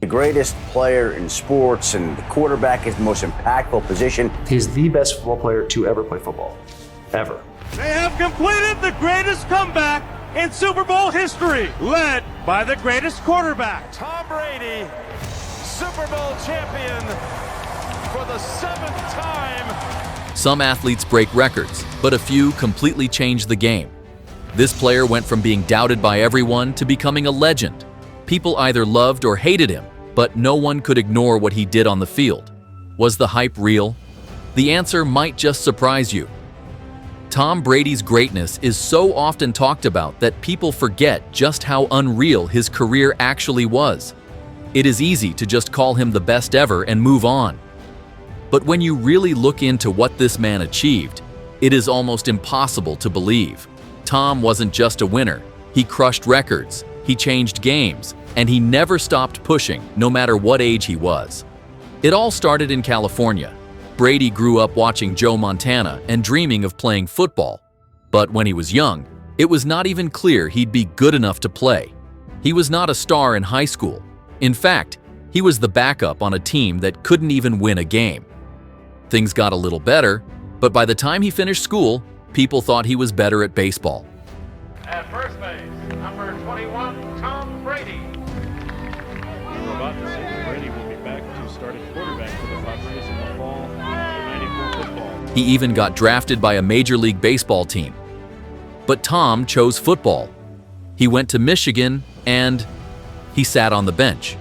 The greatest player in sports, and the quarterback is the most impactful position. He's the best football player to ever play football, ever. They have completed the greatest comeback in Super Bowl history, led by the greatest quarterback. Tom Brady, Super Bowl champion for the 7th time. Some athletes break records, but a few completely change the game. This player went from being doubted by everyone to becoming a legend. People either loved or hated him, but no one could ignore what he did on the field. Was the hype real? The answer might just surprise you. Tom Brady's greatness is so often talked about that people forget just how unreal his career actually was. It is easy to just call him the best ever and move on. But when you really look into what this man achieved, it is almost impossible to believe. Tom wasn't just a winner. He crushed records, he changed games, and he never stopped pushing, no matter what age he was. It all started in California. Brady grew up watching Joe Montana and dreaming of playing football. But when he was young, it was not even clear he'd be good enough to play. He was not a star in high school. In fact, he was the backup on a team that couldn't even win a game. Things got a little better, but by the time he finished school, people thought he was better at baseball. At first base, number 21, Tom Brady. We're about to see that Brady will be back to starting quarterback for the Padres in the fall of '94 football. He even got drafted by a Major League Baseball team. But Tom chose football. He went to Michigan and he sat on the bench.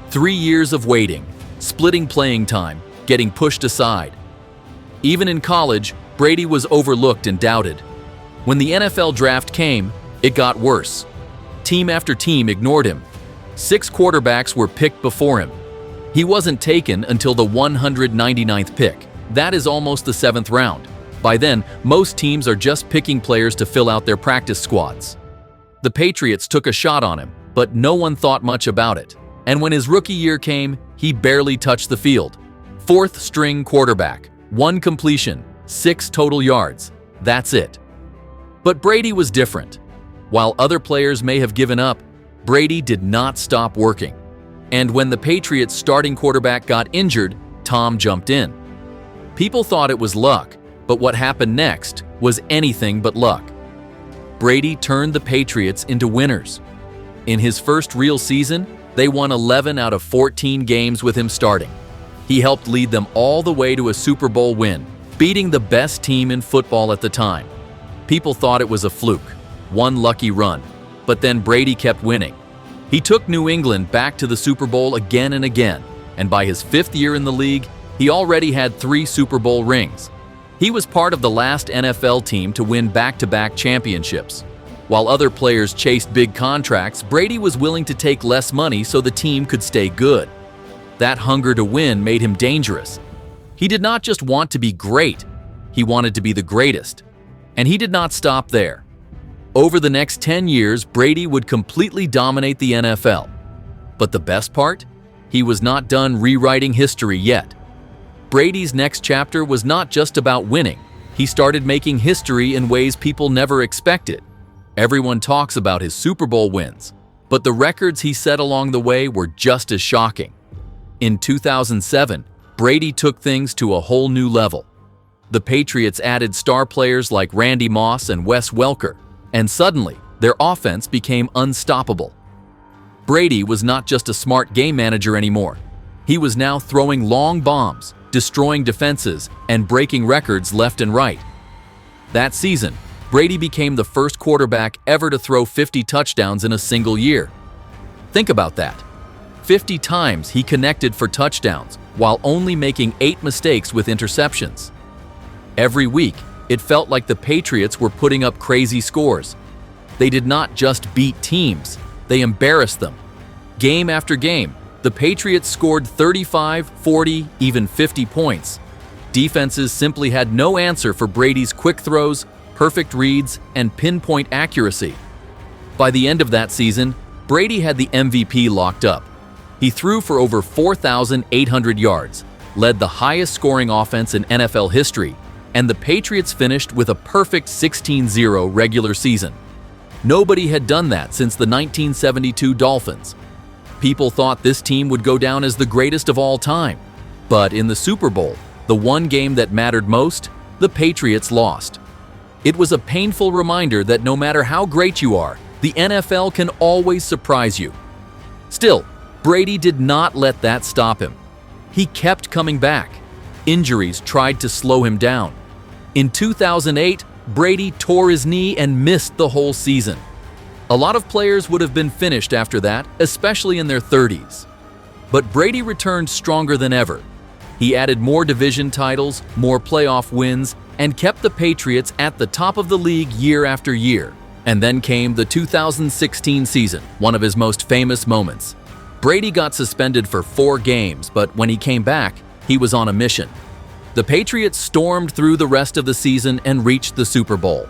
3 years of waiting, splitting playing time, getting pushed aside. Even in college, Brady was overlooked and doubted. When the NFL draft came, it got worse. Team after team ignored him. 6 quarterbacks were picked before him. He wasn't taken until the 199th pick. That is almost the 7th round. By then, most teams are just picking players to fill out their practice squads. The Patriots took a shot on him, but no one thought much about it. And when his rookie year came, he barely touched the field. 4th string quarterback, 1 completion, 6 total yards. That's it. But Brady was different. While other players may have given up, Brady did not stop working. And when the Patriots' starting quarterback got injured, Tom jumped in. People thought it was luck, but what happened next was anything but luck. Brady turned the Patriots into winners. In his first real season, they won 11 out of 14 games with him starting. He helped lead them all the way to a Super Bowl win, beating the best team in football at the time. People thought it was a fluke, one lucky run, but then Brady kept winning. He took New England back to the Super Bowl again and again, and by his 5th year in the league, he already had 3 Super Bowl rings. He was part of the last NFL team to win back-to-back championships. While other players chased big contracts, Brady was willing to take less money so the team could stay good. That hunger to win made him dangerous. He did not just want to be great, he wanted to be the greatest. And he did not stop there. Over the next 10 years, Brady would completely dominate the NFL. But the best part? He was not done rewriting history yet. Brady's next chapter was not just about winning. He started making history in ways people never expected. Everyone talks about his Super Bowl wins, but the records he set along the way were just as shocking. In 2007, Brady took things to a whole new level. The Patriots added star players like Randy Moss and Wes Welker, and suddenly, their offense became unstoppable. Brady was not just a smart game manager anymore. He was now throwing long bombs, destroying defenses, and breaking records left and right. That season, Brady became the first quarterback ever to throw 50 touchdowns in a single year. Think about that. 50 times he connected for touchdowns, while only making 8 mistakes with interceptions. Every week, it felt like the Patriots were putting up crazy scores. They did not just beat teams, they embarrassed them. Game after game, the Patriots scored 35, 40, even 50 points. Defenses simply had no answer for Brady's quick throws, perfect reads, and pinpoint accuracy. By the end of that season, Brady had the MVP locked up. He threw for over 4,800 yards, led the highest scoring offense in NFL history, and the Patriots finished with a perfect 16-0 regular season. Nobody had done that since the 1972 Dolphins. People thought this team would go down as the greatest of all time. But in the Super Bowl, the one game that mattered most, the Patriots lost. It was a painful reminder that no matter how great you are, the NFL can always surprise you. Still, Brady did not let that stop him. He kept coming back. Injuries tried to slow him down. In 2008, Brady tore his knee and missed the whole season. A lot of players would have been finished after that, especially in their 30s. But Brady returned stronger than ever. He added more division titles, more playoff wins, and kept the Patriots at the top of the league year after year. And then came the 2016 season, one of his most famous moments. Brady got suspended for 4 games, but when he came back, he was on a mission. The Patriots stormed through the rest of the season and reached the Super Bowl.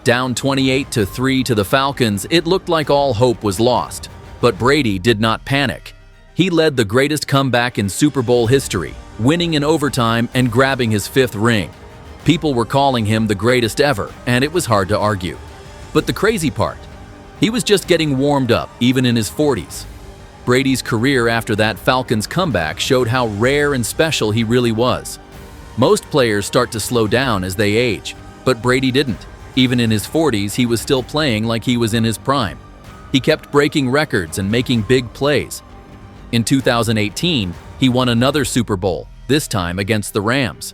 Down 28-3 to the Falcons, it looked like all hope was lost. But Brady did not panic. He led the greatest comeback in Super Bowl history, winning in overtime and grabbing his 5th ring. People were calling him the greatest ever, and it was hard to argue. But the crazy part, he was just getting warmed up, even in his 40s. Brady's career after that Falcons comeback showed how rare and special he really was. Most players start to slow down as they age, but Brady didn't. Even in his 40s, he was still playing like he was in his prime. He kept breaking records and making big plays. In 2018, he won another Super Bowl, this time against the Rams.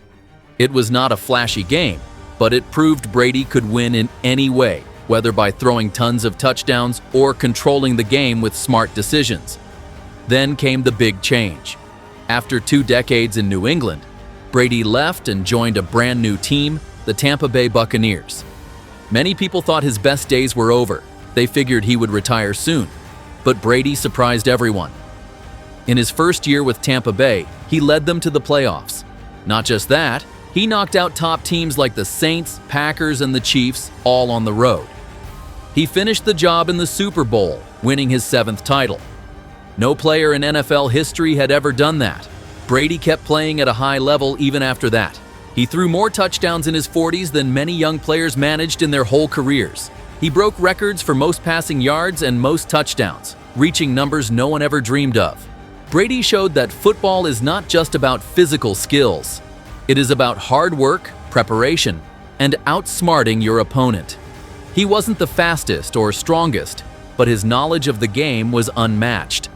It was not a flashy game, but it proved Brady could win in any way, whether by throwing tons of touchdowns or controlling the game with smart decisions. Then came the big change. After 2 decades in New England, Brady left and joined a brand new team, the Tampa Bay Buccaneers. Many people thought his best days were over. They figured he would retire soon. But Brady surprised everyone. In his first year with Tampa Bay, he led them to the playoffs. Not just that, he knocked out top teams like the Saints, Packers, and the Chiefs, all on the road. He finished the job in the Super Bowl, winning his 7th title. No player in NFL history had ever done that. Brady kept playing at a high level even after that. He threw more touchdowns in his 40s than many young players managed in their whole careers. He broke records for most passing yards and most touchdowns, reaching numbers no one ever dreamed of. Brady showed that football is not just about physical skills. It is about hard work, preparation, and outsmarting your opponent. He wasn't the fastest or strongest, but his knowledge of the game was unmatched.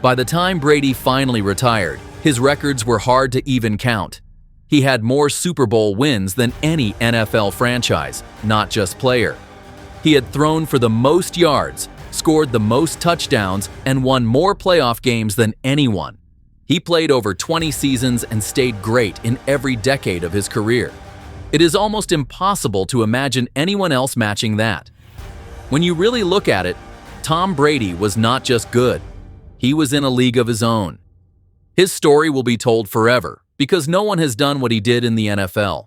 By the time Brady finally retired, his records were hard to even count. He had more Super Bowl wins than any NFL franchise, not just player. He had thrown for the most yards, scored the most touchdowns, and won more playoff games than anyone. He played over 20 seasons and stayed great in every decade of his career. It is almost impossible to imagine anyone else matching that. When you really look at it, Tom Brady was not just good. He was in a league of his own. His story will be told forever because no one has done what he did in the NFL.